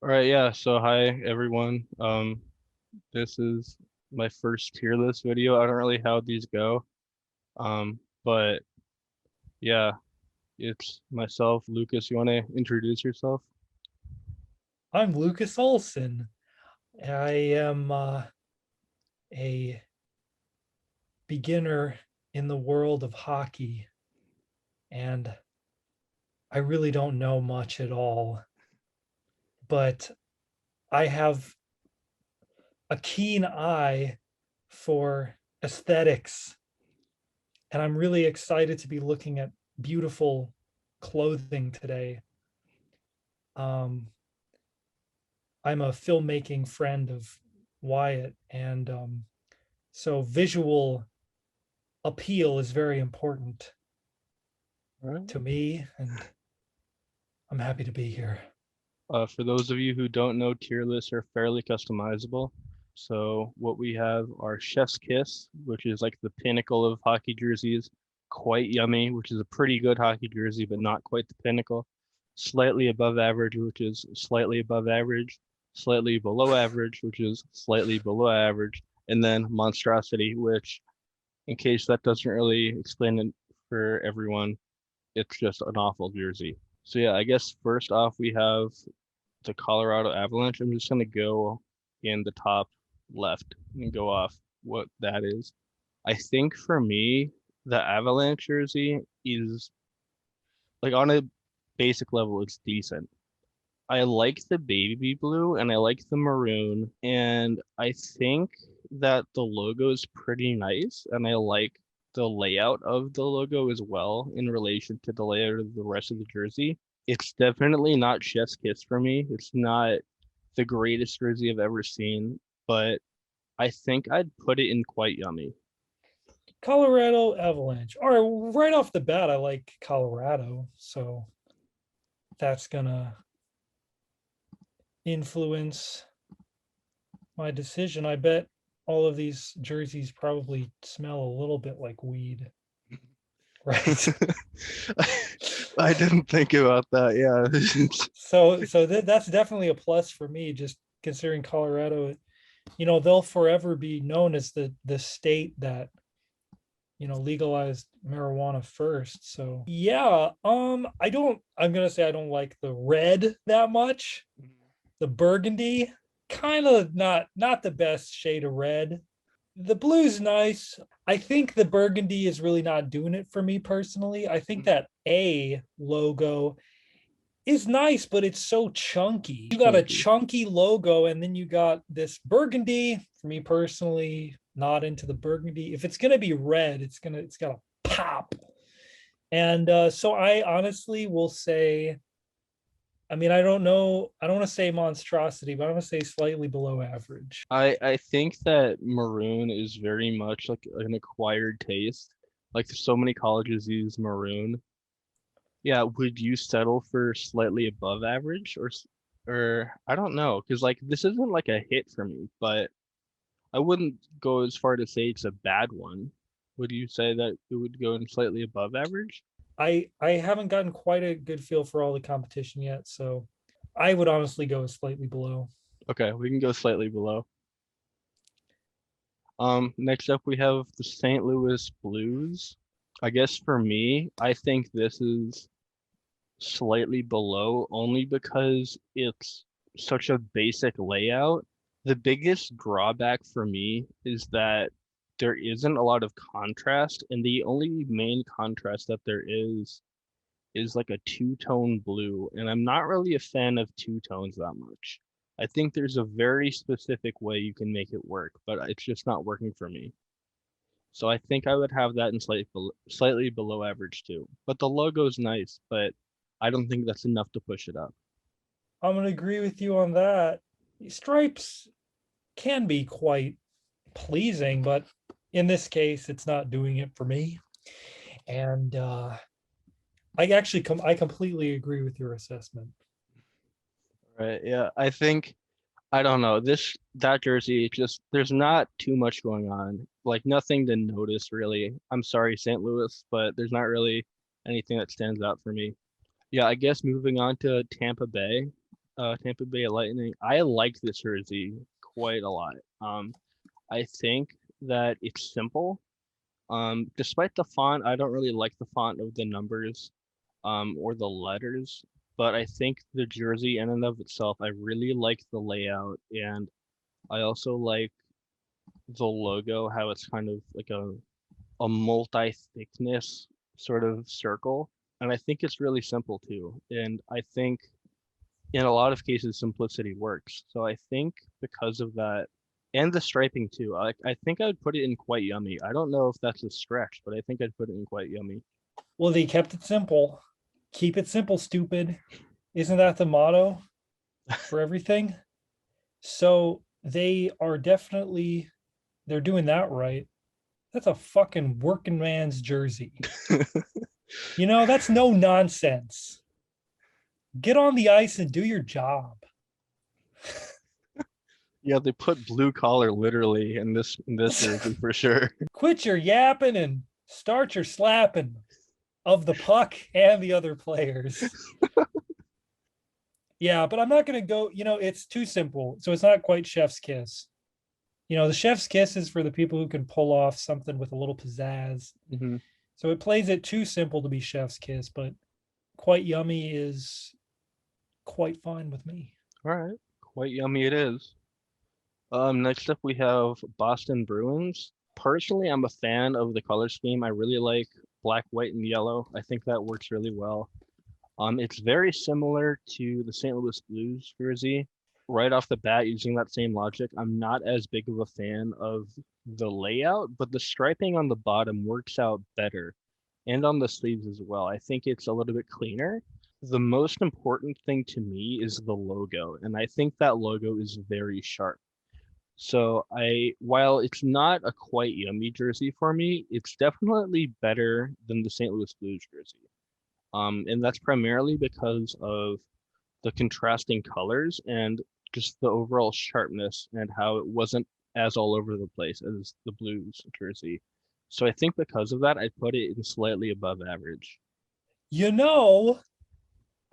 All right, yeah. So hi everyone. This is my first tier list video. I don't really how these go. But yeah, it's myself, Lucas. You want to introduce yourself? I'm Lucas Olson. I am a beginner in the world of hockey, and I really don't know much at all, but I have a keen eye for aesthetics, and I'm really excited to be looking at beautiful clothing today. Um, I'm a filmmaking friend of Wyatt, and so visual appeal is very important All right. to me, and I'm happy to be here. For those of you who don't know, tier lists are fairly customizable. So what we have are Chef's Kiss, which is like the pinnacle of hockey jerseys. Quite Yummy, which is a pretty good hockey jersey, but not quite the pinnacle. Slightly above average, which is slightly above average. Slightly below average, which is slightly below average. And then Monstrosity, which, in case that doesn't really explain it for everyone, it's just an awful jersey. So yeah, I guess first off we have the Colorado Avalanche. I'm just gonna go in the top left and go off what that is. I think for me, the Avalanche jersey is like on a basic level, it's decent. I like the baby blue and I like the maroon, and I think that the logo is pretty nice, and I like the layout of the logo as well in relation to the layout of the rest of the jersey. It's definitely not chef's kiss for me. It's not the greatest jersey I've ever seen, but I think I'd put it in quite yummy. Colorado Avalanche. All right, right off the bat, I like Colorado, so that's gonna influence my decision. I bet all of these jerseys probably smell a little bit like weed, right? I didn't think about that. Yeah. That's definitely a plus for me. Just considering Colorado, they'll forever be known as the state that legalized marijuana first. So yeah, I'm gonna say I don't like the red that much. The burgundy, kind of not the best shade of red. The blue's nice. I think the burgundy is really not doing it for me personally. I think that A logo is nice, but it's so chunky. You got a Chunky. chunky logo, and then you got this burgundy. For me personally, not into the burgundy. If it's gonna be red, it's gotta pop. And so I honestly will say, I mean, I don't know, I don't want to say monstrosity, but I'm gonna say slightly below average. I think that maroon is very much like an acquired taste. Like so many colleges use maroon. Yeah, would you settle for slightly above average or I don't know, because like this isn't like a hit for me, but I wouldn't go as far to say it's a bad one. Would you say that it would go in slightly above average? I haven't gotten quite a good feel for all the competition yet, so I would honestly go slightly below. Okay, we can go slightly below. Next up we have the St. Louis Blues. I guess for me, I think this is slightly below only because it's such a basic layout. The biggest drawback for me is that there isn't a lot of contrast, and the only main contrast that there is like a two-tone blue, and I'm not really a fan of two tones that much. I think there's a very specific way you can make it work, but it's just not working for me. So I think I would have that in slightly below average too. But the logo's nice, but I don't think that's enough to push it up. I'm gonna agree with you on that. Stripes can be quite pleasing, but in this case, it's not doing it for me. And I completely agree with your assessment. Right. Yeah. I think I don't know. That jersey just there's not too much going on. Like nothing to notice really. I'm sorry, St. Louis, but there's not really anything that stands out for me. Yeah, I guess moving on to Tampa Bay. Tampa Bay Lightning. I like this jersey quite a lot. I think that it's simple. Despite the font, I don't really like the font of the numbers, or the letters, but I think the jersey in and of itself, I really like the layout, and I also like the logo, how it's kind of like a multi-thickness sort of circle. And I think it's really simple too. And I think in a lot of cases, simplicity works. So I think because of that, and the striping too, I think I would put it in quite yummy. I don't know if that's a stretch, but I think I'd put it in quite yummy. Well, they kept it simple. Keep it simple, stupid. Isn't that the motto for everything? So they are definitely they're doing that right. That's a fucking working man's jersey. That's no nonsense. Get on the ice and do your job. Yeah, they put blue collar literally in this jersey for sure. Quit your yapping and start your slapping of the puck and the other players. Yeah, but I'm not going to go, it's too simple. So it's not quite chef's kiss. The chef's kiss is for the people who can pull off something with a little pizzazz. Hmm. So it plays it too simple to be chef's kiss, but quite yummy is quite fine with me. All right, quite yummy it is. Next up we have Boston Bruins. Personally, I'm a fan of the color scheme. I really like black, white, and yellow. I think that works really well. It's very similar to the St. Louis Blues jersey. Right off the bat, using that same logic, I'm not as big of a fan of the layout, but the striping on the bottom works out better, and on the sleeves as well. I think it's a little bit cleaner. The most important thing to me is the logo, and I think that logo is very sharp. So while it's not a quite yummy jersey for me, it's definitely better than the St. Louis Blues jersey. And that's primarily because of the contrasting colors and just the overall sharpness and how it wasn't as all over the place as the Blues jersey. So I think because of that, I'd put it in slightly above average.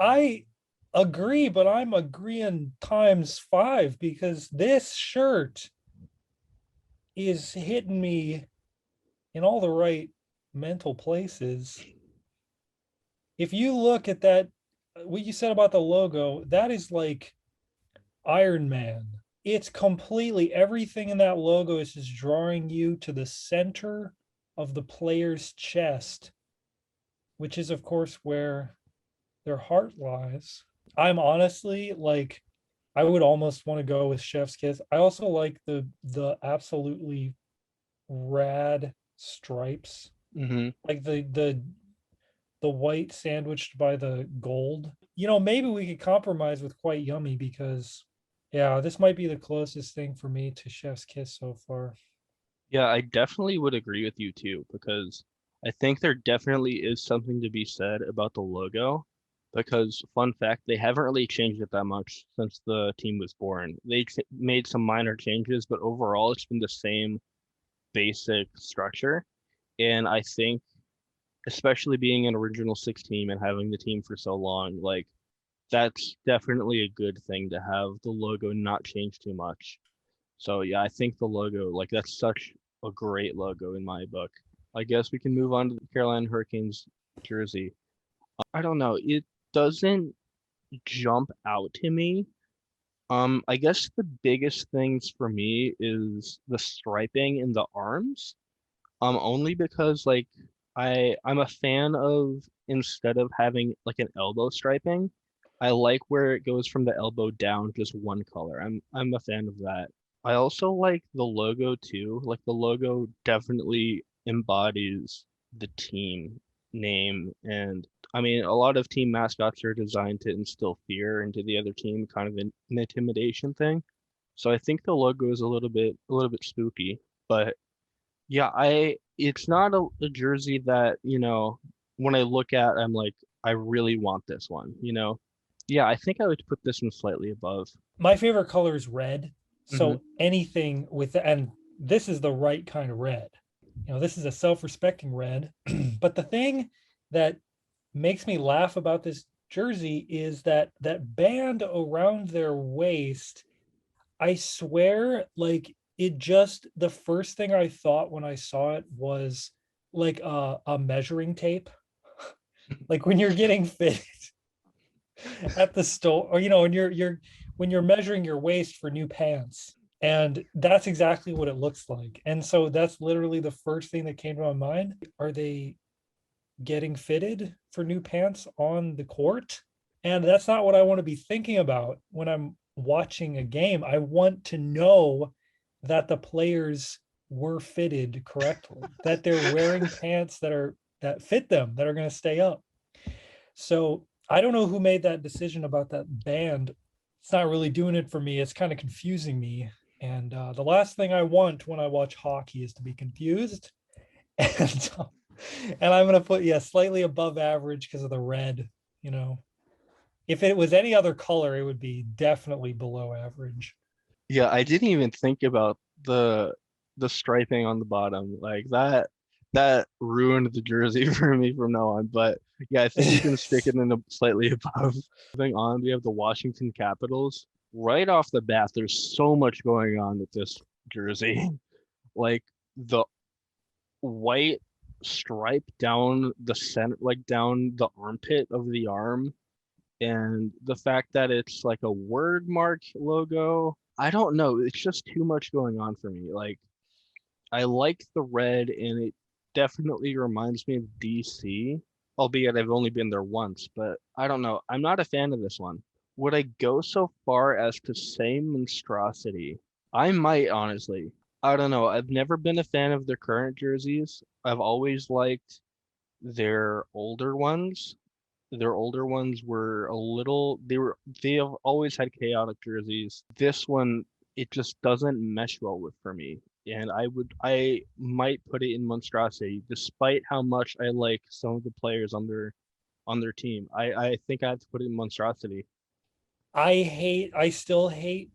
I agree, but I'm agreeing times 5 because this shirt is hitting me in all the right mental places. If you look at that, what you said about the logo, that is like Iron Man. It's completely everything in that logo is just drawing you to the center of the player's chest, which is, of course, where their heart lies. I'm honestly like, I would almost want to go with Chef's Kiss. I also like the absolutely rad stripes, Mm-hmm. like the white sandwiched by the gold. Maybe we could compromise with quite yummy because yeah, this might be the closest thing for me to Chef's Kiss so far. Yeah, I definitely would agree with you too, because I think there definitely is something to be said about the logo. Because, fun fact, they haven't really changed it that much since the team was born. They made some minor changes, but overall, it's been the same basic structure. And I think, especially being an original six team and having the team for so long, like that's definitely a good thing to have the logo not change too much. So yeah, I think the logo, like that's such a great logo in my book. I guess we can move on to the Carolina Hurricanes jersey. I don't know, it doesn't jump out to me. I guess the biggest things for me is the striping in the arms. Only because like I'm a fan of, instead of having like an elbow striping, I like where it goes from the elbow down just one color. I'm a fan of that. I also like the logo too. Like the logo definitely embodies the team name, and I mean a lot of team mascots are designed to instill fear into the other team, kind of an intimidation thing. So I think the logo is a little bit spooky, but yeah, it's not a jersey that, when I look at, I'm like, I really want this one. Yeah, I think I would put this one slightly above. My favorite color is red. Hmm. So anything with and this is the right kind of red. This is a self-respecting red. But the thing that makes me laugh about this jersey is that band around their waist. I swear, like it just the first thing I thought when I saw it was like a measuring tape. Like when you're getting fit at the store, or when you're measuring your waist for new pants. And that's exactly what it looks like. And so that's literally the first thing that came to my mind. Are they getting fitted for new pants on the court? And that's not what I want to be thinking about when I'm watching a game. I want to know that the players were fitted correctly, that they're wearing pants that fit them, that are going to stay up. So I don't know who made that decision about that band. It's not really doing it for me. It's kind of confusing me. And the last thing I want when I watch hockey is to be confused. And and I'm gonna put, yeah, slightly above average because of the red. You know, if it was any other color, it would be definitely below average. Yeah, I didn't even think about the striping on the bottom. Like that ruined the jersey for me from now on. But yeah, I think you can stick it in the slightly above. Moving on, we have the Washington Capitals. Right off the bat, there's so much going on with this jersey. Like the white stripe down the center, like down the armpit of the arm, and the fact that it's like a word mark logo. I don't know. It's just too much going on for me. Like I like the red, and it definitely reminds me of DC, albeit I've only been there once, but I don't know. I'm not a fan of this one. Would I go so far as to say monstrosity? I might, honestly. I don't know. I've never been a fan of their current jerseys. I've always liked their older ones. Their older ones were a little, they have always had chaotic jerseys. This one, it just doesn't mesh well with for me. And I might put it in monstrosity, despite how much I like some of the players on their team. I think I have to put it in monstrosity. I still hate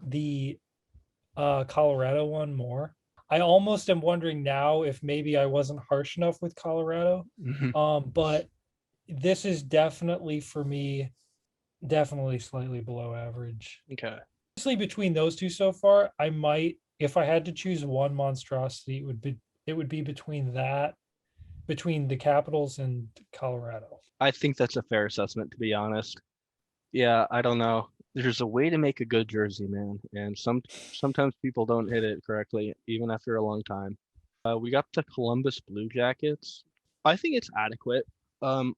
the Colorado one more. I almost am wondering now if maybe I wasn't harsh enough with Colorado. Mhm. But this is definitely for me, definitely slightly below average. Okay. Honestly, between those two so far, I might, if I had to choose one monstrosity, it would be between the Capitals and Colorado. I think that's a fair assessment, to be honest. Yeah, I don't know. There's a way to make a good jersey, man, and sometimes people don't hit it correctly, even after a long time. We got the Columbus Blue Jackets. I think it's adequate. Um,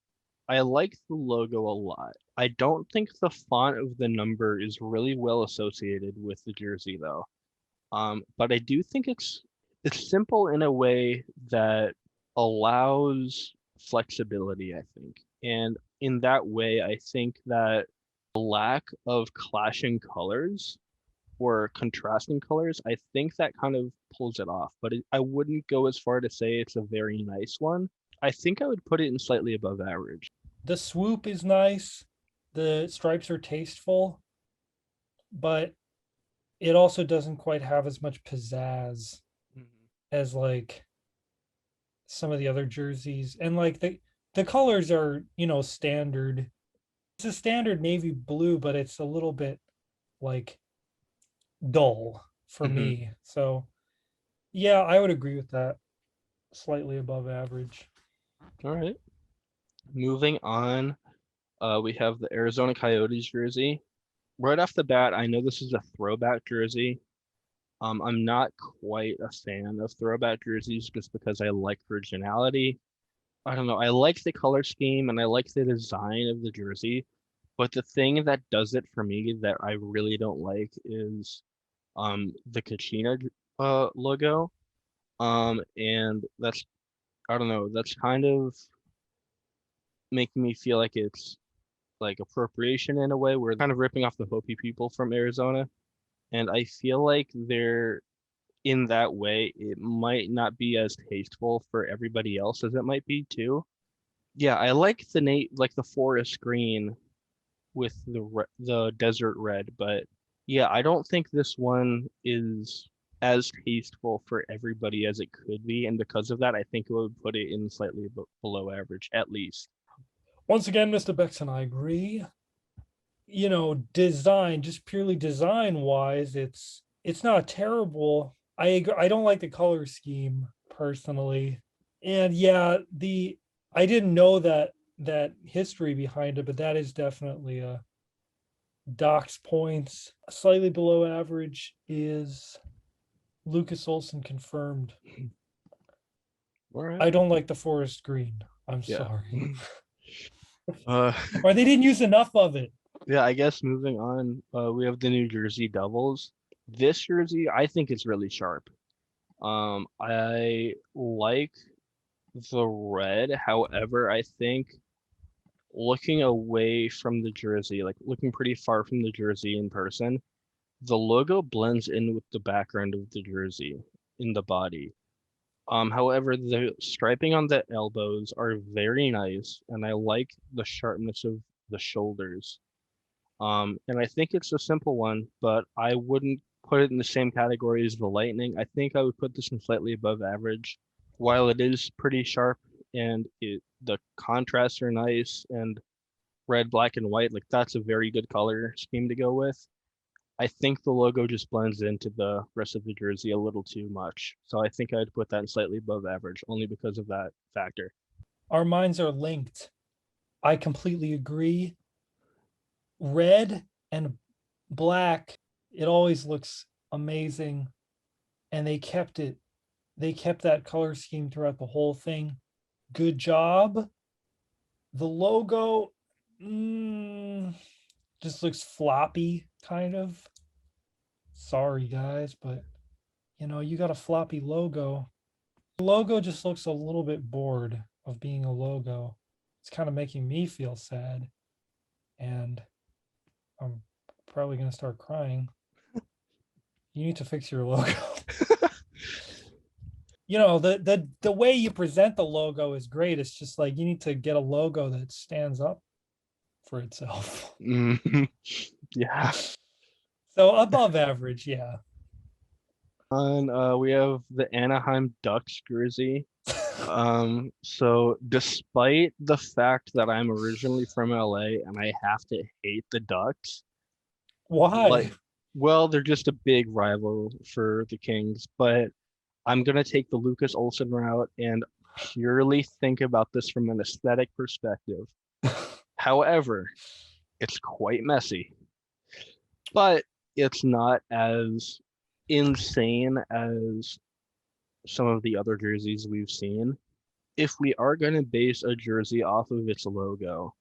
I like the logo a lot. I don't think the font of the number is really well associated with the jersey, though. But I do think it's simple in a way that allows flexibility, I think. And in that way, I think that the lack of clashing colors or contrasting colors, I think that kind of pulls it off. But I wouldn't go as far to say it's a very nice one. I think I would put it in slightly above average. The swoop is nice. The stripes are tasteful, but it also doesn't quite have as much pizzazz Mhm. as like some of the other jerseys. And like the colors are, standard. It's a standard navy blue, but it's a little bit like dull for Mhm. me. So yeah, I would agree with that. Slightly above average. All right. Moving on, we have the Arizona Coyotes jersey. Right off the bat, I know this is a throwback jersey. I'm not quite a fan of throwback jerseys just because I like originality. I don't know. I like the color scheme and I like the design of the jersey, but the thing that does it for me that I really don't like is the Kachina logo. And that's I don't know, that's kind of making me feel like it's like appropriation in a way where they're kind of ripping off the Hopi people from Arizona. And I feel like they're in that way, it might not be as tasteful for everybody else as it might be too. Yeah, I like like the forest green with the desert red, but yeah, I don't think this one is as tasteful for everybody as it could be, and because of that, I think it would put it in slightly below average at least. Once again, Mr. Beckson, I agree. Design, just purely design wise, it's not terrible. I agree. I don't like the color scheme personally. And yeah, the I didn't know that history behind it, but that is definitely a Doc's points. Slightly below average is Lukas Olson confirmed. All right. I don't like the forest green. I'm Yeah. sorry. Uh, Or they didn't use enough of it. yeah, I guess moving on, we have the New Jersey Devils. This jersey, I think it's really sharp. I like the red. However, I think looking away from the jersey, like looking pretty far from the jersey in person, the logo blends in with the background of the jersey in the body. However, the striping on the elbows are very nice, and I like the sharpness of the shoulders. And I think it's a simple one, but I wouldn't put it in the same category as the Lightning. I think I would put this in slightly above average. While it is pretty sharp and the contrasts are nice and red, black, and white, like that's a very good color scheme to go with. I think the logo just blends into the rest of the jersey a little too much. So I think I'd put that in slightly above average only because of that factor. Our minds are linked. I completely agree. Red and black, it always looks amazing. And they kept that color scheme throughout the whole thing. Good job. The logo just looks floppy, kind of. Sorry, guys, but you got a floppy logo. The logo just looks a little bit bored of being a logo. It's kind of making me feel sad. And I'm probably going to start crying. You need to fix your logo. The way you present the logo is great. It's just like you need to get a logo that stands up for itself. Yeah. So above average, yeah. And we have the Anaheim Ducks jersey. So despite the fact that I'm originally from LA and I have to hate the Ducks, Why? like, well, they're just a big rival for the Kings, but I'm gonna take the Lukas Olson route and purely think about this from an aesthetic perspective. However, it's quite messy, but it's not as insane as some of the other jerseys we've seen. If we are going to base a jersey off of its logo,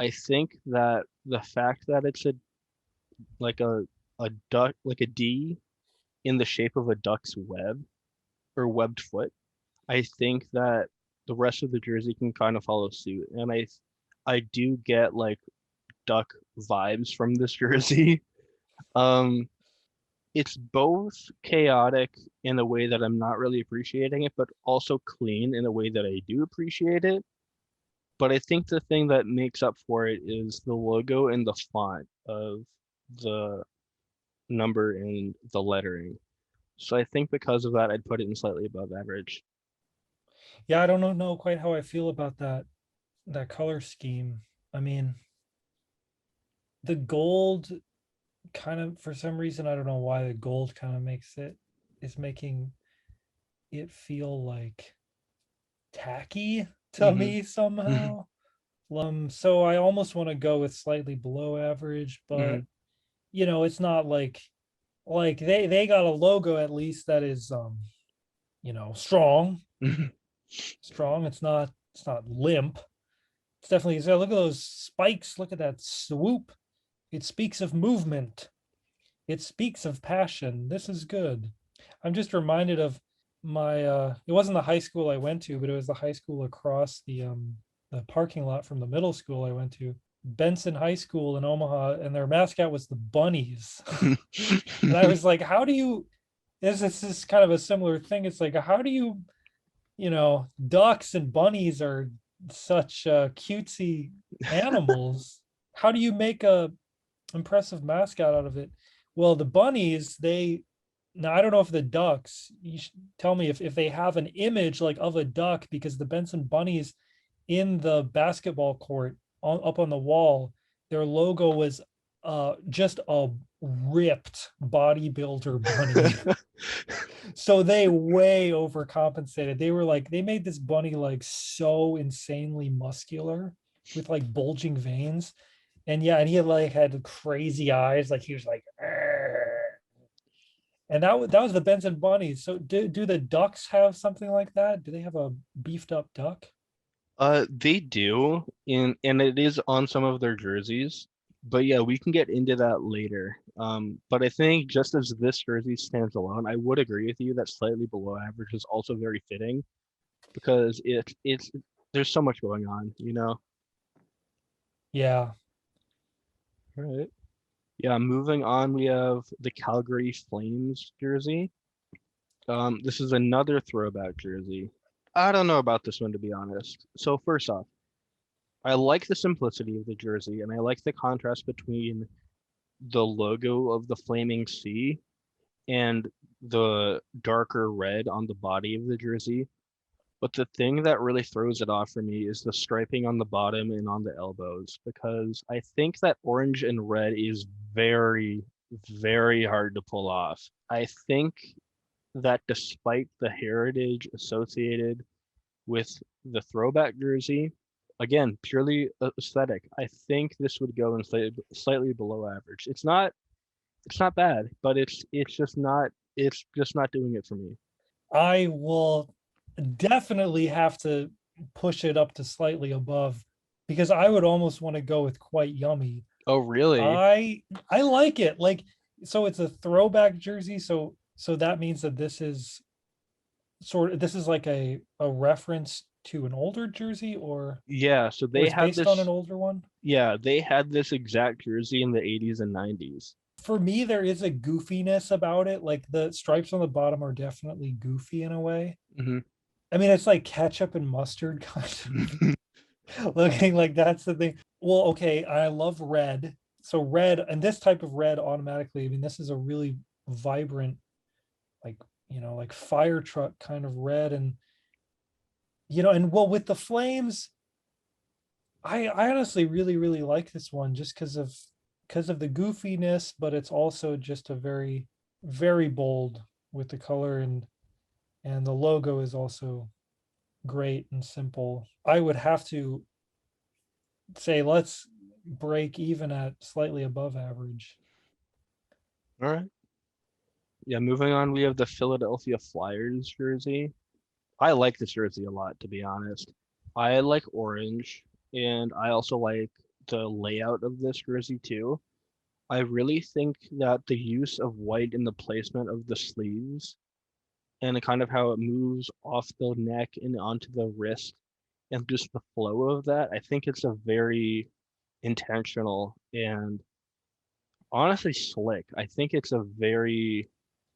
I think that the fact that it's like a duck, like a D in the shape of a duck's web or webbed foot, I think that the rest of the jersey can kind of follow suit. And I do get like duck vibes from this jersey. Um, it's both chaotic in a way that I'm not really appreciating it, but also clean in a way that I do appreciate it. But I think the thing that makes up for it is the logo and the font of the number and the lettering. So I think because of that, I'd put it in slightly above average. Yeah, I don't know quite how I feel about that color scheme. I mean, the gold kind of, for some reason, I don't know why the gold kind of is making it feel like tacky to me somehow. So I almost want to go with slightly below average, but it's not like they got a logo at least that is strong. Strong. It's not limp. It's definitely, look at those spikes, look at that swoop. It speaks of movement. It speaks of passion. This is good. I'm just reminded of my it wasn't the high school I went to, but it was the high school across the parking lot from the middle school I went to, Benson High School in Omaha, and their mascot was the bunnies. And I was like, how do you this is kind of a similar thing. It's like, how do ducks and bunnies are such cutesy animals. How do you make a impressive mascot out of it? Well, the bunnies, now I don't know if the ducks, you should tell me if they have an image like of a duck, because the Benson bunnies in the basketball court up on the wall, their logo was just a ripped bodybuilder bunny. So they way overcompensated. They were like, they made this bunny like so insanely muscular with like bulging veins. And yeah, and he had crazy eyes, like he was like, "Arr." And that was the Benson bunny. So do the Ducks have something like that? Do they have a beefed up duck? They do, and it is on some of their jerseys. But yeah, we can get into that later. But I think just as this jersey stands alone, I would agree with you that slightly below average is also very fitting because it's there's so much going on, you know? Yeah. Right. Yeah, moving on, we have the Calgary Flames jersey. This is another throwback jersey. I don't know about this one to be honest. So first off, I like the simplicity of the jersey, and I like the contrast between the logo of the flaming sea and the darker red on the body of the jersey. But the thing that really throws it off for me is the striping on the bottom and on the elbows, because I think that orange and red is very, very hard to pull off. I think that despite the heritage associated with the throwback jersey, again, purely aesthetic, I think this would go in slightly below average. It's not bad, but it's just not doing it for me. I will definitely have to push it up to slightly above because I would almost want to go with quite yummy. Oh, really? I like it. Like so it's a throwback jersey, so that means that this is like a reference to an older jersey Yeah, so or they it's had based on an this, older one. yeah, they had this exact jersey in the 80s and 90s. For me, there is a goofiness about it. Like the stripes on the bottom are definitely goofy in a way. Hmm. I mean, it's like ketchup and mustard kind of looking like that's the thing. Well, okay, I love red. So red and this type of red automatically, I mean, this is a really vibrant, like, like fire truck kind of red. And, and well, with the flames, I honestly really, really like this one just because of the goofiness, but it's also just a very, very bold with the color and the logo is also great and simple. I would have to say let's break even at slightly above average. All right. Yeah, moving on, we have the Philadelphia Flyers jersey. I like this jersey a lot, to be honest. I like orange, and I also like the layout of this jersey too. I really think that the use of white in the placement of the sleeves and kind of how it moves off the neck and onto the wrist and just the flow of that, I think it's a very intentional and honestly slick. I think it's a very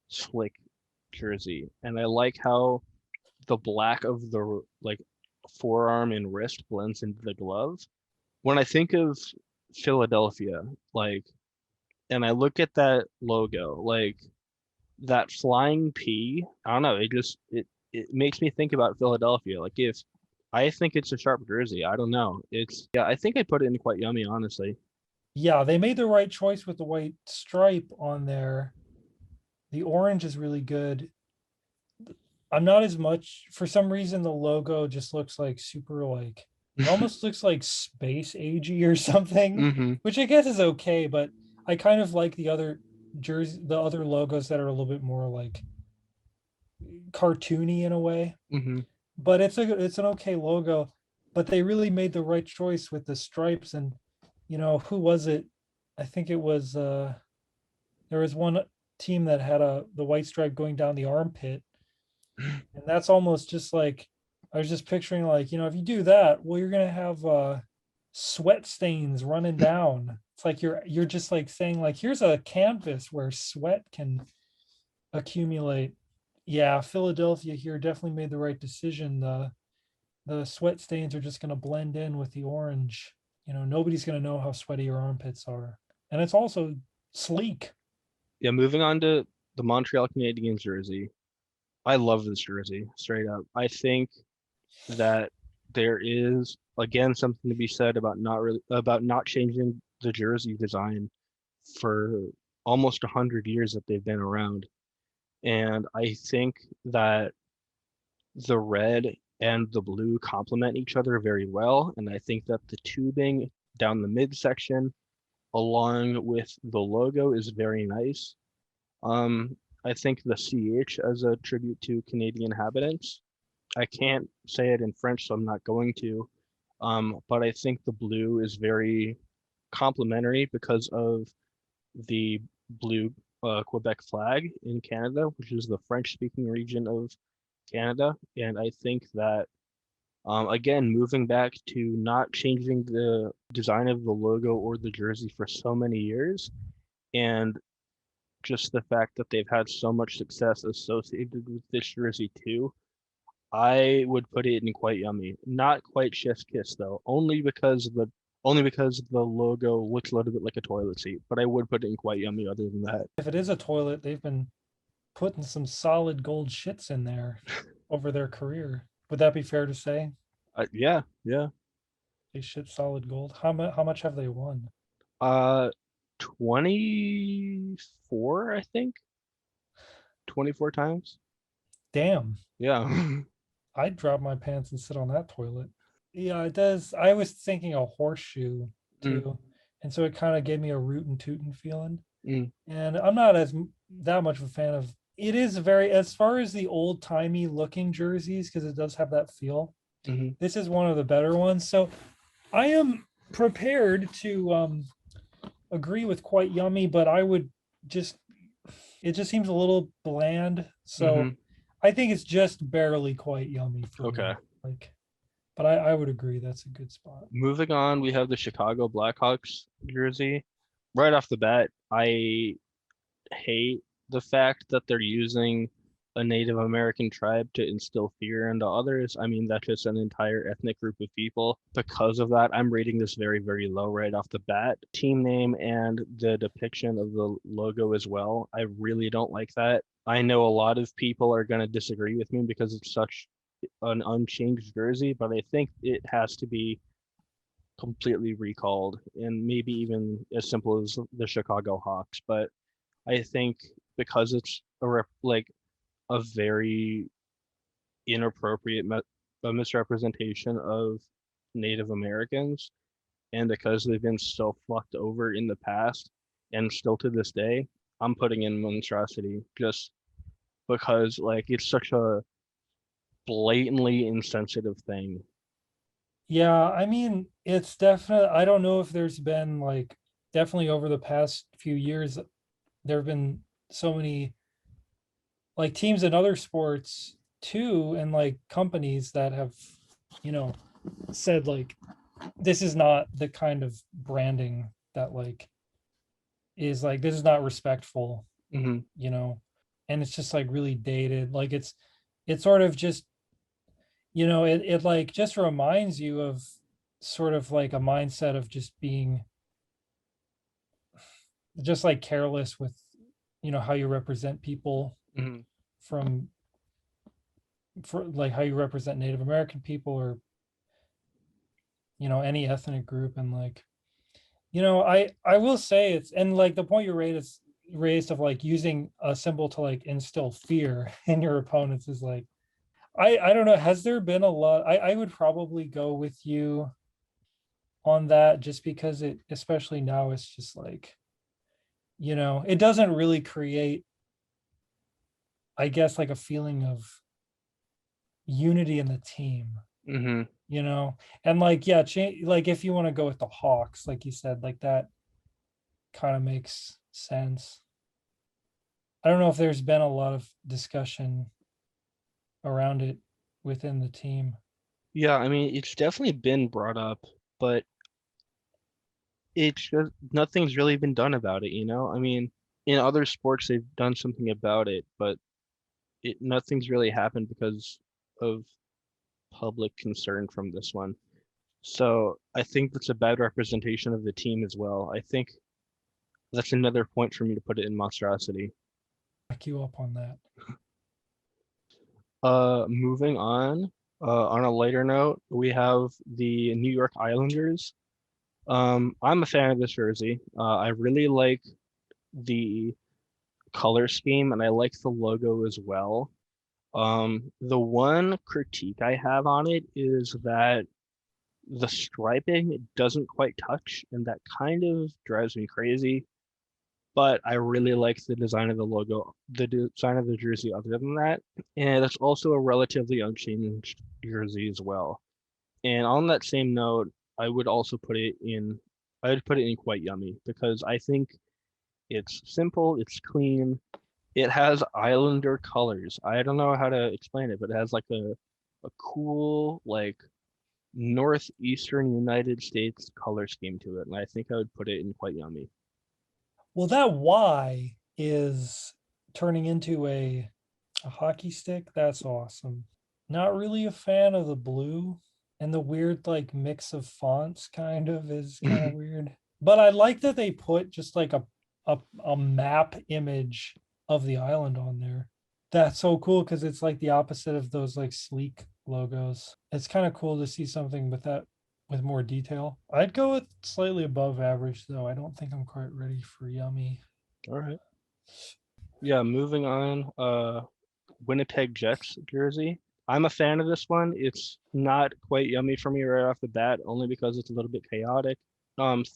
slick jersey. And I like how the black of the like forearm and wrist blends into the glove. When I think of Philadelphia, like, and I look at that logo, like that flying P, I don't know, it makes me think about Philadelphia. Like if I think it's a sharp jersey, I don't know. It's yeah, I think I put it in quite yummy, honestly. Yeah, they made the right choice with the white stripe on there. The orange is really good. I'm not as much for some reason the logo just looks like super like it almost looks like space agey or something, Hmm. which I guess is okay, but I kind of like the other logos that are a little bit more like cartoony in a way. Hmm. But it's an okay logo, but they really made the right choice with the stripes and who was it? I think it was there was one team that had the white stripe going down the armpit. And that's almost just like I was just picturing like, if you do that, well, you're gonna have sweat stains running down. It's like you're just like saying like here's a canvas where sweat can accumulate. Yeah, Philadelphia here definitely made the right decision. The sweat stains are just gonna blend in with the orange. Nobody's gonna know how sweaty your armpits are. And it's also sleek. Yeah, moving on to the Montreal Canadiens jersey. I love this jersey, straight up. I think that there is again something to be said about not changing the jersey design for almost 100 years that they've been around. And I think that the red and the blue complement each other very well. And I think that the tubing down the midsection, along with the logo, is very nice. I think the CH as a tribute to Canadian inhabitants. I can't say it in French, so I'm not going to. But I think the blue is very complimentary because of the blue Quebec flag in Canada, which is the French-speaking region of Canada. And I think that, again, moving back to not changing the design of the logo or the jersey for so many years, and just the fact that they've had so much success associated with this jersey too, I would put it in quite yummy. Not quite chef's kiss though, only because the logo looks a little bit like a toilet seat, but I would put it in quite yummy other than that. If it is a toilet, they've been putting some solid gold shits in there over their career. Would that be fair to say? Yeah, yeah. They shit solid gold. How much have they won? 24, I think. 24 times. Damn. Yeah. I'd drop my pants and sit on that toilet. Yeah, it does. I was thinking a horseshoe Mm, too. And so it kind of gave me a rootin' tootin' feeling. mm, And I'm not that much of a fan of it. Is very, as far as the old timey looking jerseys, because it does have that feel. mhm. This is one of the better ones. So I am prepared to agree with quite yummy, but I would just, it just seems a little bland. So Mhm. I think it's just barely quite yummy for Okay. me. Like, but I would agree that's a good spot. Moving on, we have the Chicago Blackhawks jersey. Right off the bat, I hate the fact that they're using a Native American tribe to instill fear into others. I mean, that's just an entire ethnic group of people. Because of that, I'm rating this very, very low right off the bat. Team name and the depiction of the logo as well. I really don't like that. I know a lot of people are going to disagree with me because it's such an unchanged jersey, but I think it has to be completely recalled and maybe even as simple as the Chicago Hawks. But I think because it's like a very inappropriate a misrepresentation of Native Americans, and because they've been so fucked over in the past and still to this day, I'm putting in monstrosity just because like it's such a blatantly insensitive thing. Yeah, I mean, it's definitely, I don't know if there's been like, definitely over the past few years, there have been so many like teams in other sports too, and like companies that have, you know, said like, this is not the kind of branding that like is like, this is not respectful, Hmm. you know, and it's just like really dated. Like it's sort of just, it like just reminds you of sort of like a mindset of just being just like careless with, how you represent people Hmm. from for like how you represent Native American people or any ethnic group. And like, I will say it's, and like the point you raised of like using a symbol to like instill fear in your opponents is like, I don't know, has there been a lot, I would probably go with you on that, just because it, especially now, it's just like, it doesn't really create, I guess, like a feeling of unity in the team, Hmm. you know and like, yeah, like if you want to go with the Hawks, like you said, like that kind of makes sense. I don't know if there's been a lot of discussion around it within the team. Yeah, I mean, it's definitely been brought up, but it's just nothing's really been done about it, you know? I mean, in other sports they've done something about it, but nothing's really happened because of public concern from this one. So I think that's a bad representation of the team as well. I think that's another point for me to put it in monstrosity. Back you up on that. Moving on. On a lighter note, we have the New York Islanders. I'm a fan of this jersey. I really like the color scheme and I like the logo as well. The one critique I have on it is that the striping doesn't quite touch, and that kind of drives me crazy. But I really like the design of the logo, the design of the jersey other than that. And it's also a relatively unchanged jersey as well. And on that same note, I would also put it in, I would put it in quite yummy because I think it's simple, it's clean, it has Islander colors. I don't know how to explain it, but it has like a cool like northeastern United States color scheme to it, and I think I would put it in quite yummy. Well, that Y is turning into a hockey stick. That's awesome. Not really a fan of the blue, and the weird like mix of fonts kind of is kind of weird. But I like that they put just like a map image of the island on there. That's so cool because it's like the opposite of those like sleek logos. It's kind of cool to see something with that with more detail. I'd go with slightly above average though. I don't think I'm quite ready for yummy. All right. Yeah, moving on. Winnipeg Jets jersey. I'm a fan of this one. It's not quite yummy for me right off the bat, only because it's a little bit chaotic.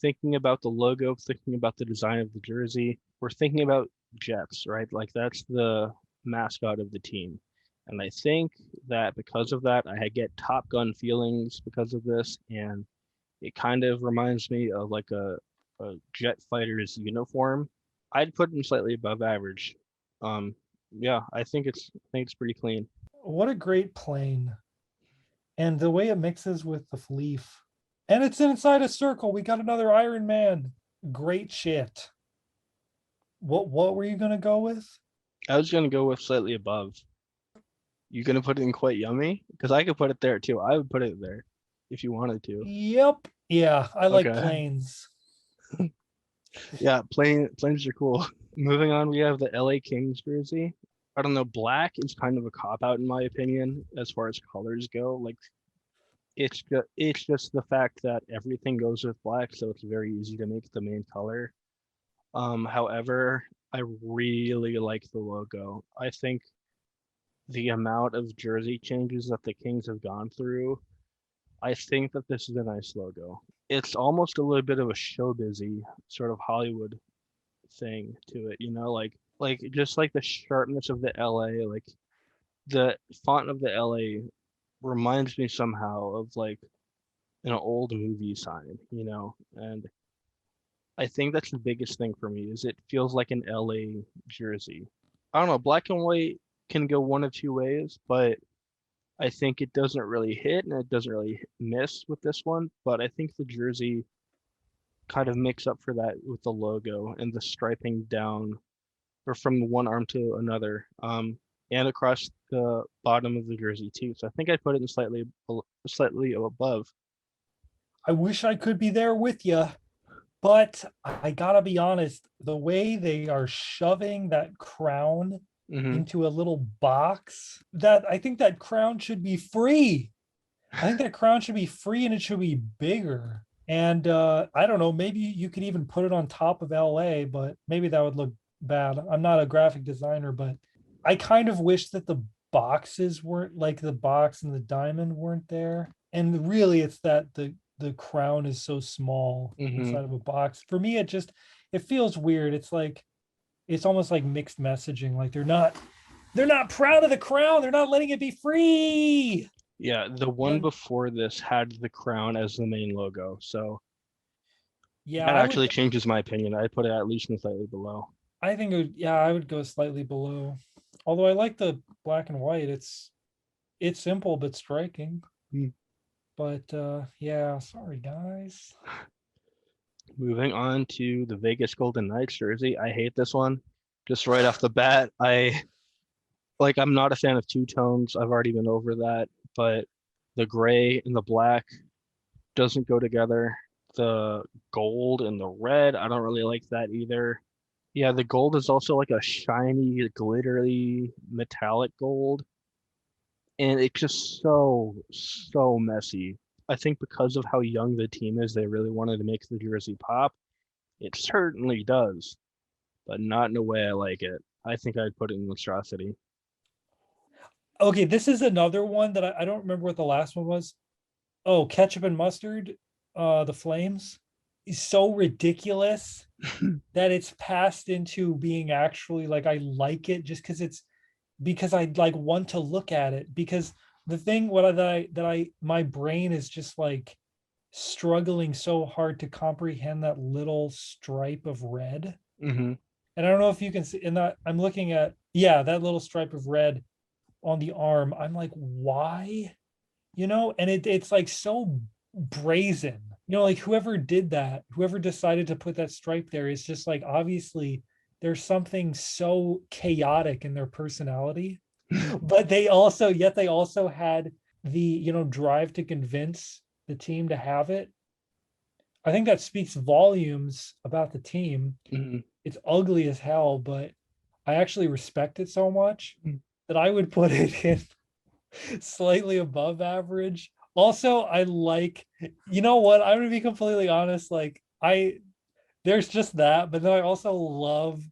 Thinking about the logo, thinking about the design of the jersey, we're thinking about Jets, right? Like that's the mascot of the team. And I think that because of that, I get Top Gun feelings because of this, and it kind of reminds me of like a jet fighter's uniform. I'd put it in slightly above average. Um, yeah, I think it's pretty clean. What a great plane. And the way it mixes with the leaf. And it's inside a circle. We got another Iron Man. Great shit. What were you gonna go with? I was gonna go with slightly above. You gonna put it in quite yummy? Because I could put it there too. I would put it there if you wanted to. Yep. Yeah, I like Okay. planes. Yeah, planes are cool. Moving on, we have the LA Kings jersey. I don't know, black is kind of a cop out in my opinion as far as colors go. Like it's just the fact that everything goes with black, so it's very easy to make the main color. However, I really like the logo. I think the amount of jersey changes that the Kings have gone through, I think that this is a nice logo. It's almost a little bit of a showbizy sort of Hollywood thing to it, like just like the sharpness of the LA, like the font of the LA reminds me somehow of like an old movie sign, and I think that's the biggest thing for me is it feels like an LA jersey. I don't know, black and white can go one of two ways, but I think it doesn't really hit and it doesn't really miss with this one. But I think the jersey kind of makes up for that with the logo and the striping down or from one arm to another, and across the bottom of the jersey too. So I think I put it in slightly above. I wish I could be there with you, but I gotta be honest, the way they are shoving that crown Hmm. into a little box, that I think that crown should be free. I think that crown should be free and it should be bigger. And I don't know, maybe you could even put it on top of LA, but maybe that would look bad. I'm not a graphic designer, but I kind of wish that the boxes weren't like the box and the diamond weren't there. And really it's that the crown is so small Hmm. inside of a box. For me, it feels weird. It's like it's almost like mixed messaging. Like they're not proud of the crown. They're not letting it be free. Yeah, the one And before this had the crown as the main logo. So yeah, that actually changes my opinion. I put it at least in slightly below. I think yeah, I would go slightly below. Although I like the black and white. It's simple but striking. Hmm. But yeah, sorry guys. Moving on to the Vegas Golden Knights jersey. I hate this one. Just right off the bat, I'm not a fan of two tones. I've already been over that, but the gray and the black doesn't go together. The gold and the red, I don't really like that either. Yeah, the gold is also like a shiny, glittery, metallic gold. and it's just so messy. I think because of how young the team is, they really wanted to make the jersey pop. It certainly does, but not in a way I like it. I think I'd put it in monstrosity. Okay, this is another one that I don't remember what the last one was. Oh, ketchup and mustard, the flames is so ridiculous that it's passed into being actually like I like it just because I like want to look at it because the thing what I that I my brain is just like struggling so hard to comprehend that little stripe of red. Hmm. And I don't know if you can see in that I'm looking at yeah, that little stripe of red on the arm. I'm like, why? And it's like so brazen. Like whoever did that, whoever decided to put that stripe there is just like obviously there's something so chaotic in their personality, but they also had the drive to convince the team to have it. I think that speaks volumes about the team. Hmm. It's ugly as hell, but I actually respect it so much that I would put it in slightly above average. Also, I like, you know what? I'm gonna be completely honest. Like, there's just that, but then I also love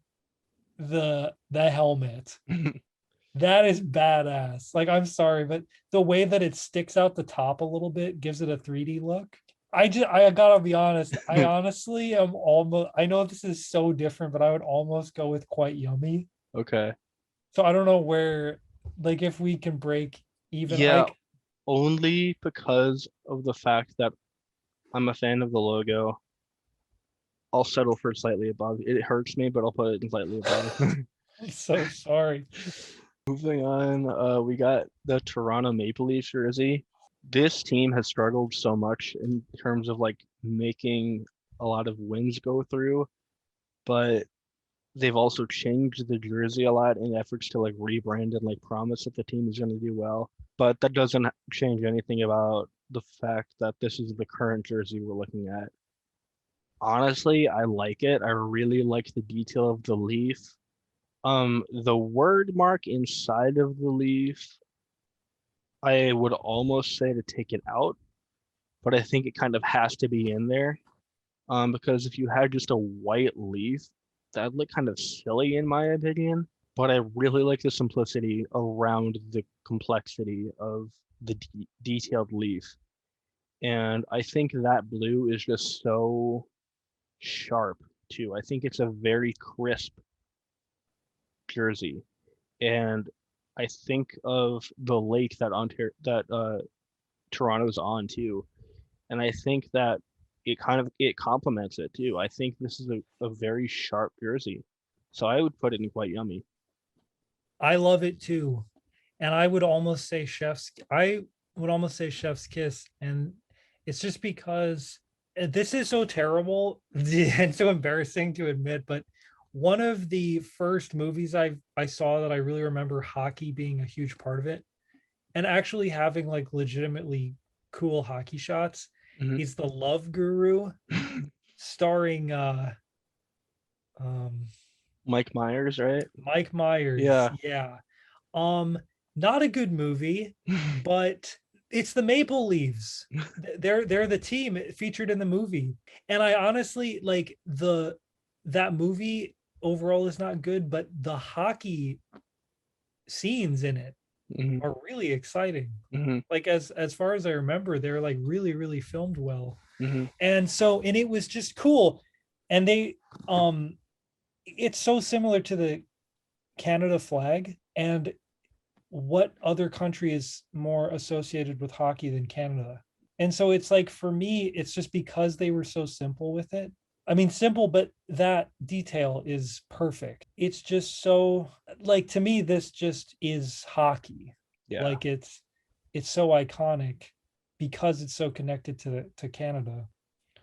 the helmet. That is badass. Like, I'm sorry, but the way that it sticks out the top a little bit gives it a 3D look. I gotta be honest. I honestly am almost. I know this is so different, but I would almost go with quite yummy. Okay. So I don't know where, like, if we can break even. Yeah, only because of the fact that I'm a fan of the logo. I'll settle for slightly above. It hurts me, but I'll put it in slightly above. I'm so sorry. Moving on, we got the Toronto Maple Leafs jersey. This team has struggled so much in terms of like making a lot of wins go through, but they've also changed the jersey a lot in efforts to like rebrand and like promise that the team is going to do well. But that doesn't change anything about the fact that this is the current jersey we're looking at. Honestly, I like it. I really like the detail of the leaf. The word mark inside of the leaf, I would almost say to take it out, but I think it kind of has to be in there. Because if you had just a white leaf, that'd look kind of silly in my opinion. But I really like the simplicity around the complexity of the detailed leaf. And I think that blue is just so sharp too. I think it's a very crisp jersey. And I think of the lake that Toronto's on too. And I think that it complements it too. I think this is a very sharp jersey. So I would put it in quite yummy. I love it too. And I would almost say chef's kiss. And it's just because this is so terrible and so embarrassing to admit, but one of the first movies I saw that I really remember hockey being a huge part of it and actually having like legitimately cool hockey shots Hmm. is The Love Guru starring um Mike Myers, right? Mike Myers. Yeah. Yeah. Um, Not a good movie, but it's the Maple Leaves. They're the team featured in the movie. And I honestly like that movie overall is not good, but the hockey scenes in it Hmm. are really exciting. Hmm. Like as far as I remember, they're like really filmed well. Hmm. And it was just cool. And they it's so similar to the Canada flag. And what other country is more associated with hockey than Canada? And so it's like for me, it's just because they were so simple with it. I mean, simple, but that detail is perfect. It's just so like to me, this just is hockey. Yeah. Like it's so iconic because it's so connected to Canada.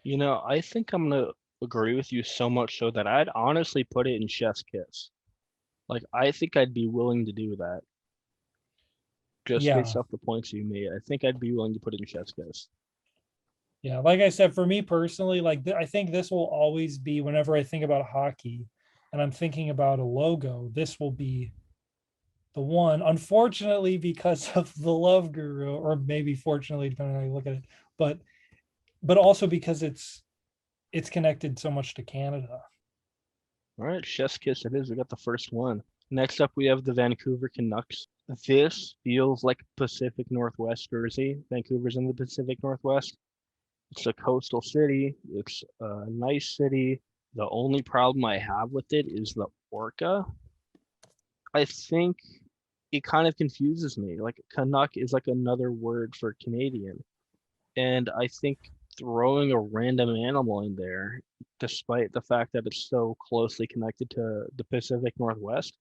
I think I'm gonna agree with you so much so that I'd honestly put it in Chef's Kiss. Like I think I'd be willing to do that just based Yeah. off the points you made. I think I'd be willing to put it in Chef's Kiss. Yeah, like I said, for me personally, I think this will always be whenever I think about hockey and I'm thinking about a logo, this will be the one. Unfortunately, because of the Love Guru, or maybe fortunately, depending on how you look at it, but also because it's connected so much to Canada. All right, chef's kiss it is. We got the first one. Next up, we have the Vancouver Canucks. This feels like Pacific Northwest jersey. Vancouver's in the Pacific Northwest. It's a coastal city. It's a nice city. The only problem I have with it is the orca. I think it kind of confuses me. Like Canuck is like another word for Canadian. And I think throwing a random animal in there, despite the fact that it's so closely connected to the Pacific Northwest,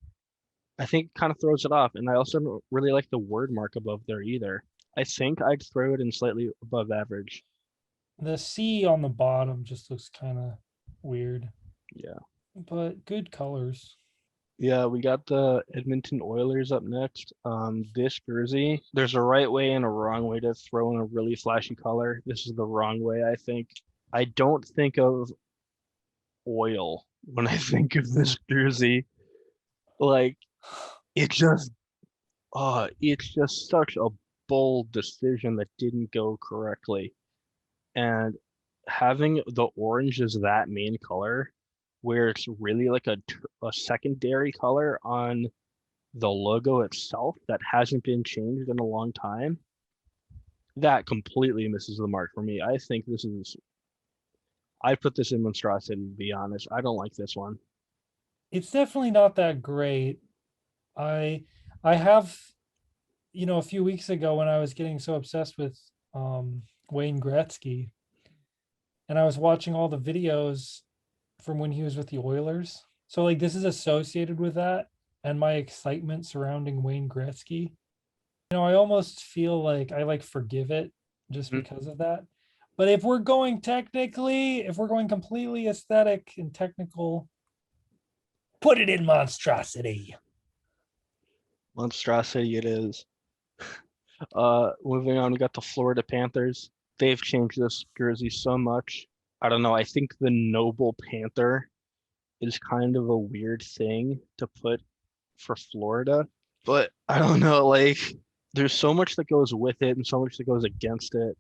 I think kind of throws it off. And I also don't really like the word mark above there either. I think I'd throw it in slightly above average. The C on the bottom just looks kind of weird, Yeah. but good colors. Yeah, we got the Edmonton Oilers up next. This jersey, there's a right way and a wrong way to throw in a really flashy color. This is the wrong way, I think. I don't think of oil when I think of this jersey. Like it just it's just such a bold decision that didn't go correctly. And having the orange as that main color, where it's really like a secondary color on the logo itself that hasn't been changed in a long time, that completely misses the mark for me. I think this is, I put this in monstrosity, to be honest. I don't like this one. It's definitely not that great. I I have, a few weeks ago when I was getting so obsessed with Wayne Gretzky, and I was watching all the videos from when he was with the Oilers. So like this is associated with that and my excitement surrounding Wayne Gretzky. I almost feel like I like forgive it just Mhm. because of that. But if we're going completely aesthetic and technical, put it in monstrosity. Monstrosity it is. Moving on, we got the Florida Panthers. They've changed this jersey so much. I don't know. I think the noble panther is kind of a weird thing to put for Florida, but I don't know. Like, there's so much that goes with it and so much that goes against it.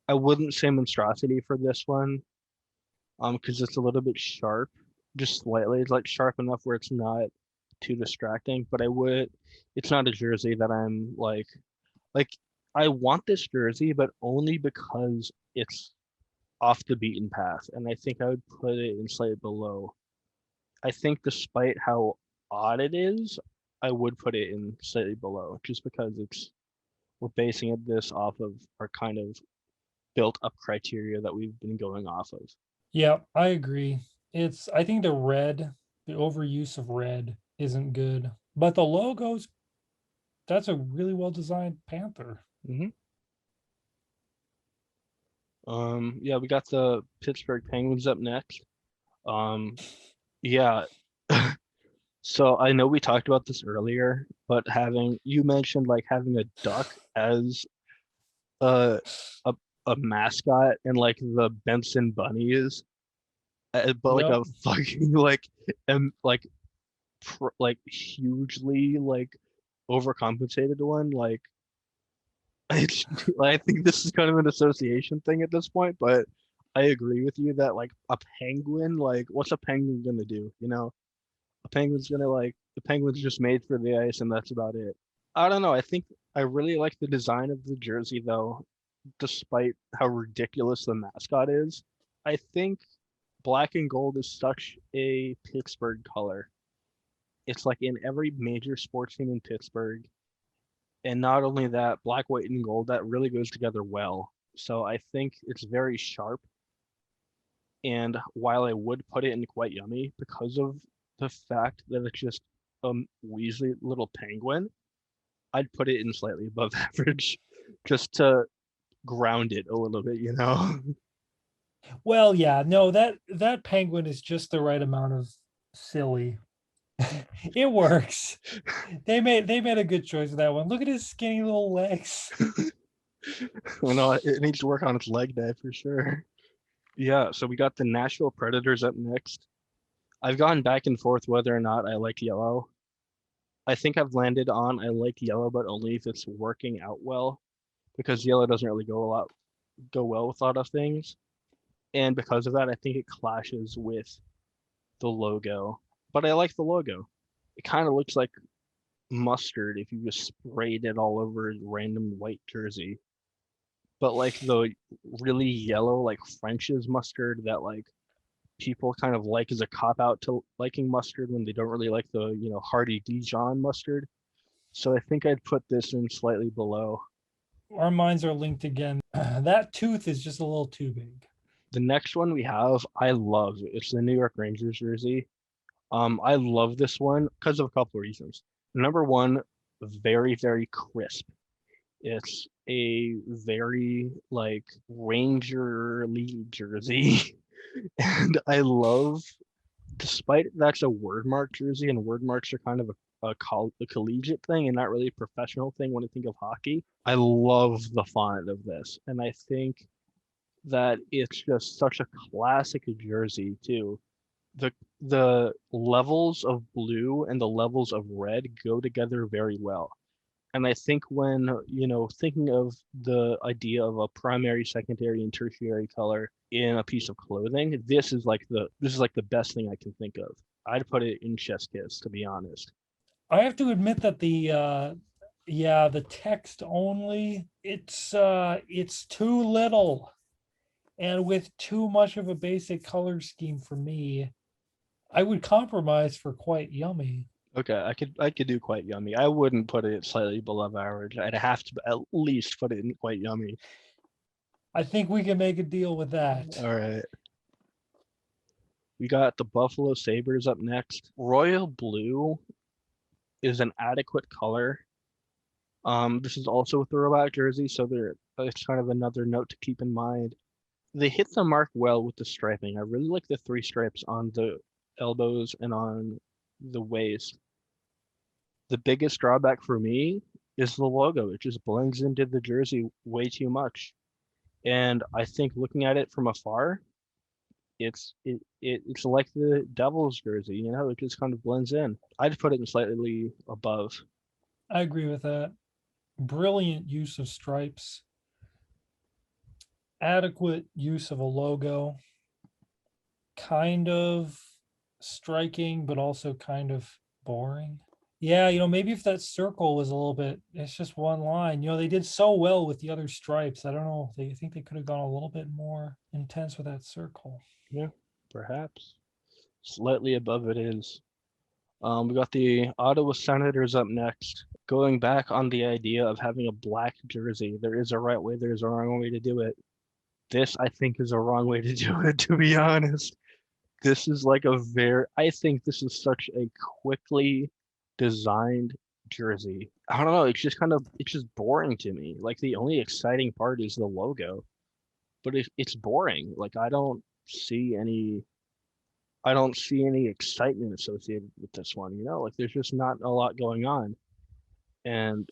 I wouldn't say monstrosity for this one, because it's a little bit sharp, just slightly. It's like sharp enough where it's not too distracting. But I would, it's not a jersey that I'm like I want this jersey, but only because it's off the beaten path, and I think I would put it in slightly below. I think despite how odd it is, I would put it in slightly below, just because it's we're basing this off of our kind of built up criteria that we've been going off of. Yeah, I agree. I think the overuse of red isn't good. But the logos, that's a really well designed panther. Hmm. Yeah, we got the Pittsburgh Penguins up next. Um, yeah. So I know we talked about this earlier, but having you mentioned like having a duck as a a, a mascot and like the Benson bunnies, but like Yep. a fucking like like hugely like overcompensated one. Like it's, I think this is kind of an association thing at this point, but I agree with you that like a penguin, like what's a penguin gonna do? You know, a penguin's gonna like the penguin's just made for the ice and that's about it. I don't know. I think I really like the design of the jersey though, despite how ridiculous the mascot is. I think black and gold is such a Pittsburgh color. It's like in every major sports team in Pittsburgh. And not only that, black, white, and gold, that really goes together well. So I think it's very sharp. And while I would put it in quite yummy because of the fact that it's just a Weasley little penguin, I'd put it in slightly above average just to ground it a little bit, you know? Well, yeah, no, that penguin is just the right amount of silly. It works. They made a good choice with that one. Look at his skinny little legs. You know, it needs to work on its leg day for sure. Yeah, so we got the Nashville Predators up next. I've gone back and forth whether or not I like yellow. I think I've landed on I like yellow, but only if it's working out well, because yellow doesn't really go well with a lot of things. And because of that, I think it clashes with the logo. But I like the logo. It kind of looks like mustard if you just sprayed it all over a random white jersey. But like the really yellow, like French's mustard that like people kind of like as a cop out to liking mustard when they don't really like the, hearty Dijon mustard. So I think I'd put this in slightly below. Our minds are linked again. That tooth is just a little too big. The next one we have, I love. It's the New York Rangers jersey. I love this one because of a couple of reasons. Number one, very, very crisp. It's a very like Ranger League jersey. And I love, despite that's a word mark jersey, and word marks are kind of a collegiate thing and not really a professional thing when I think of hockey. I love the font of this, and I think that it's just such a classic jersey too. The levels of blue and the levels of red go together very well. And I think when, thinking of the idea of a primary, secondary, and tertiary color in a piece of clothing, this is like the best thing I can think of. I'd put it in chest kiss, to be honest. I have to admit that the text only, it's too little. And with too much of a basic color scheme for me, I would compromise for quite yummy. Okay, I could do quite yummy. I wouldn't put it slightly below average. I'd have to at least put it in quite yummy. I think we can make a deal with that. All right. We got the Buffalo Sabres up next. Royal blue is an adequate color. This is also a throwback jersey, so it's kind of another note to keep in mind. They hit the mark well with the striping. I really like the three stripes on the elbows and on the waist. The biggest drawback for me is the logo. It just blends into the jersey way too much. And I think looking at it from afar, it's like the Devils jersey, it just kind of blends in. I'd put it in slightly above. I agree with that. Brilliant use of stripes, adequate use of a logo, kind of striking, but also kind of boring. Yeah, maybe if that circle was a little bit, it's just one line. They did so well with the other stripes. I don't know. They think they could have gone a little bit more intense with that circle. Yeah, perhaps. Slightly above it is. We got the Ottawa Senators up next. Going back on the idea of having a black jersey, there is a right way, there's a wrong way to do it. This, I think, is a wrong way to do it, to be honest. This is like I think this is such a quickly designed jersey. I don't know, it's just boring to me. Like the only exciting part is the logo, but it's boring. Like I don't see any excitement associated with this one, like there's just not a lot going on. And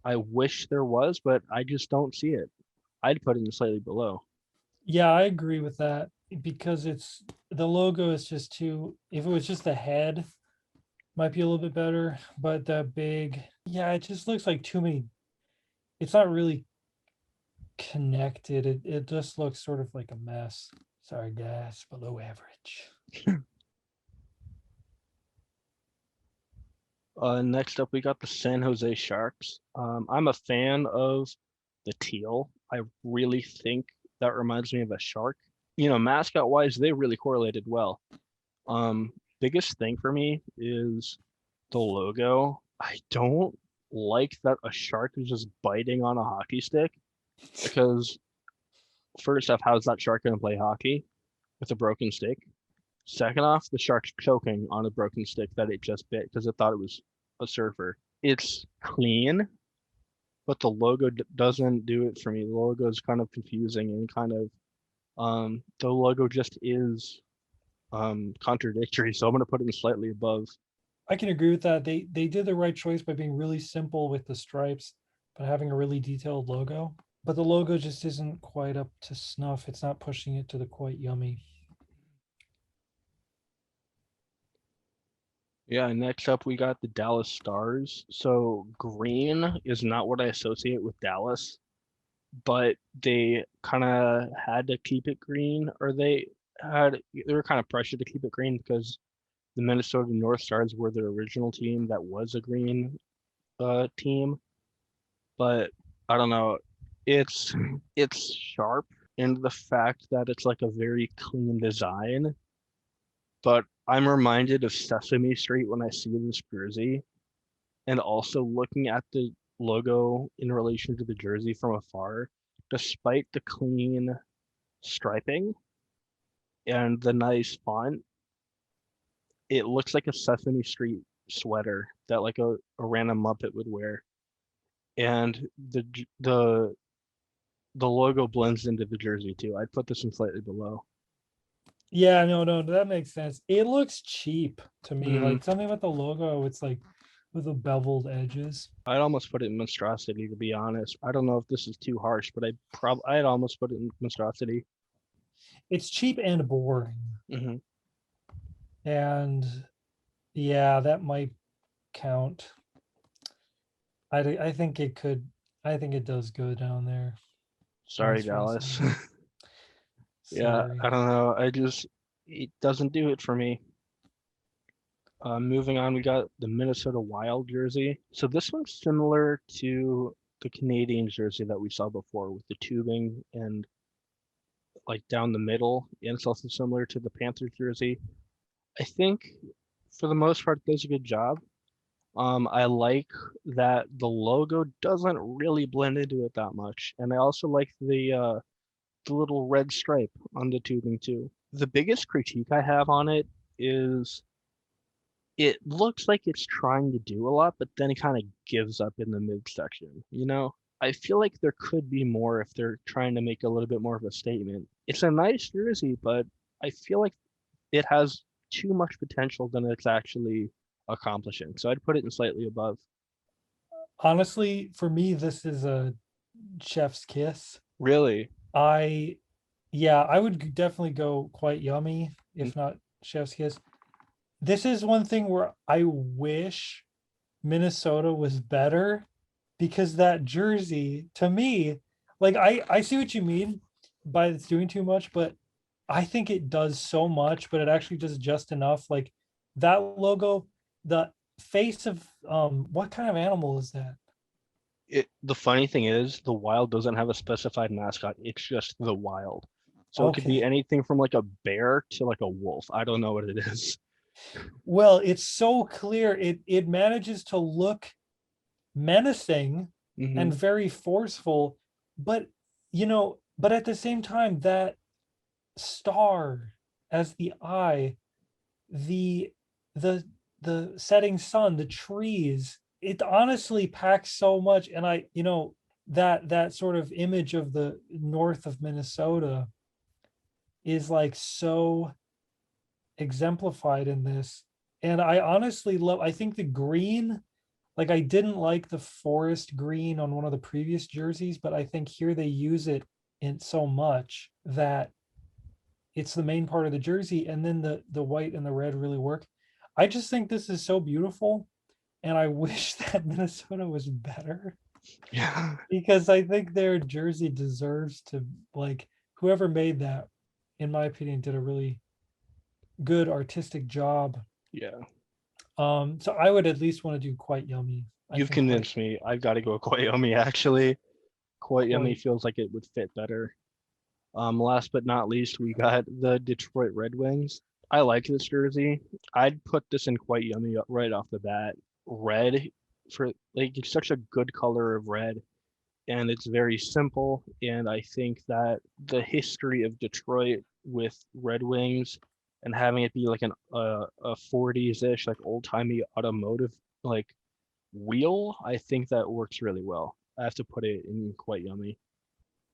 I wish there was, but I just don't see it. I'd put it slightly below. Yeah, I agree with that because the logo is just too, if it was just the head, might be a little bit better, but the big, yeah, it just looks like too many. It's not really connected. It just looks sort of like a mess. Sorry, guys, below average. Next up, we got the San Jose Sharks. I'm a fan of the teal. I really think that reminds me of a shark. Mascot wise, they really correlated well. Biggest thing for me is the logo. I don't like that a shark is just biting on a hockey stick, because first off, how's that shark going to play hockey with a broken stick? Second off, the shark's choking on a broken stick that it just bit because it thought it was a surfer. It's clean, but the logo doesn't do it for me. The logo is kind of confusing and the logo just is contradictory. So I'm going to put it in slightly above. I can agree with that. They did the right choice by being really simple with the stripes, but having a really detailed logo. But the logo just isn't quite up to snuff. It's not pushing it to the quite yummy. Yeah, next up we got the Dallas Stars. So green is not what I associate with Dallas, but they kind of had to keep it green, or they were kind of pressured to keep it green because the Minnesota North Stars were their original team that was a green team. But I don't know, it's it's sharp in the fact that it's like a very clean design, but I'm reminded of Sesame Street when I see this jersey, and also looking at the logo in relation to the jersey from afar, despite the clean striping and the nice font, it looks like a Sesame Street sweater that like a random Muppet would wear. And the logo blends into the jersey too. I'd put this one slightly below. Yeah, no, that makes sense. It looks cheap to me. Hmm. Like something about the logo, it's like with the beveled edges. I'd almost put it in monstrosity to be honest. I don't know if this is too harsh, but I'd almost put it in monstrosity. It's cheap and boring. Hmm. And yeah, that might count. I think it could. I think it does go down there. Sorry, Dallas. Monstrosity. Yeah, Sorry. I don't know. It doesn't do it for me. Moving on, we got the Minnesota Wild jersey. So this one's similar to the Canadian jersey that we saw before with the tubing and like down the middle. And it's also similar to the Panthers jersey. I think for the most part, it does a good job. I like that the logo doesn't really blend into it that much, and I also like the little red stripe on the tubing too. The biggest critique I have on it is it looks like it's trying to do a lot, but then it kind of gives up in the midsection. I feel like there could be more if they're trying to make a little bit more of a statement. It's a nice jersey, but I feel like it has too much potential than it's actually accomplishing. So I'd put it in slightly above. Honestly, for me, this is a chef's kiss. Really? I Yeah, I would definitely go quite yummy, if not chef's kiss. This is one thing where I wish Minnesota was better because that jersey to me, like I see what you mean by it's doing too much, but I think it does so much, but it actually does just enough. Like that logo, the face of what kind of animal is that? The funny thing is, the Wild doesn't have a specified mascot. It's just the Wild. So it could be Okay. anything from like a bear to like a wolf. I don't know what it is. Well, it's so clear. It manages to look menacing Hmm. and very forceful, but but at the same time, that star as the eye, the the the setting sun, the trees, it honestly packs so much. And that sort of image of the north of Minnesota is like so exemplified in this. And I honestly love, I think the green, like I didn't like the forest green on one of the previous jerseys, but I think here they use it in so much that it's the main part of the jersey, and then the white and the red really work. I just think this is so beautiful, and I wish that Minnesota was better Yeah. because I think their jersey deserves to, like, whoever made that, in my opinion, did a really good artistic job. Yeah. So I would at least want to do quite yummy. I You've think quite convinced me. I've got to go Quite Yummy actually. Quite Yummy quite feels like it would fit better. Last but not least, we got the Detroit Red Wings. I like this jersey. I'd put this in Quite Yummy right off the bat. Red for like it's such a good color of red, and it's very simple. And I think that the history of Detroit with Red Wings and having it be like a 40s ish like old timey automotive like wheel, I think that works really well. I have to put it in Quite Yummy.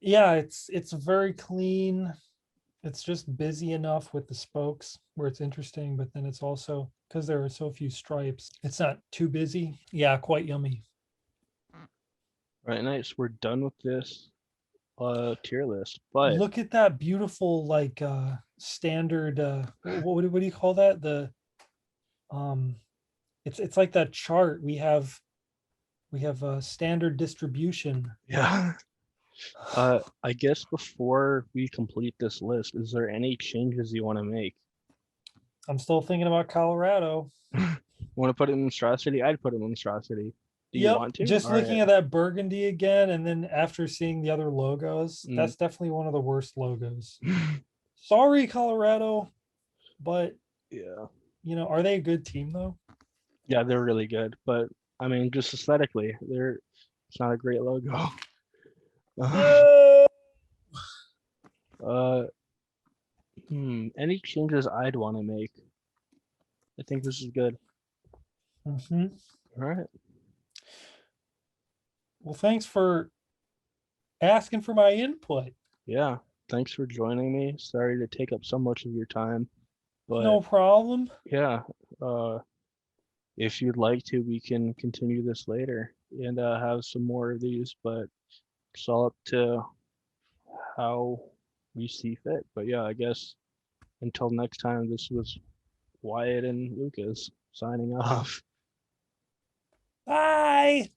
Yeah, it's very clean. It's just busy enough with the spokes where it's interesting, but then it's also because there are so few stripes, it's not too busy. Yeah, quite yummy. Right, nice. We're done with this tier list, but Look at that beautiful, like standard what do you call that? The um It's like that chart. We have a standard distribution. Yeah. I guess before we complete this list, is there any changes you want to make? I'm still thinking about Colorado. Want to put it in monstrosity? I'd put it in monstrosity. Do you Yep, want to? just All right. looking at that burgundy again, and then after seeing the other logos, Mm. that's definitely one of the worst logos. Sorry, Colorado, but Yeah. are they a good team though? Yeah, they're really good, but I mean, just aesthetically, it's not a great logo. No. Uh, any changes I'd want to make? I think this is good. Mhm. All right. Well, thanks for asking for my input. Yeah. Thanks for joining me. Sorry to take up so much of your time, but No problem. yeah. Uh, if you'd like to, we can continue this later and have some more of these, but it's all up to how we see fit. But yeah, I guess until next time, this was Wyatt and Lucas signing off. Bye.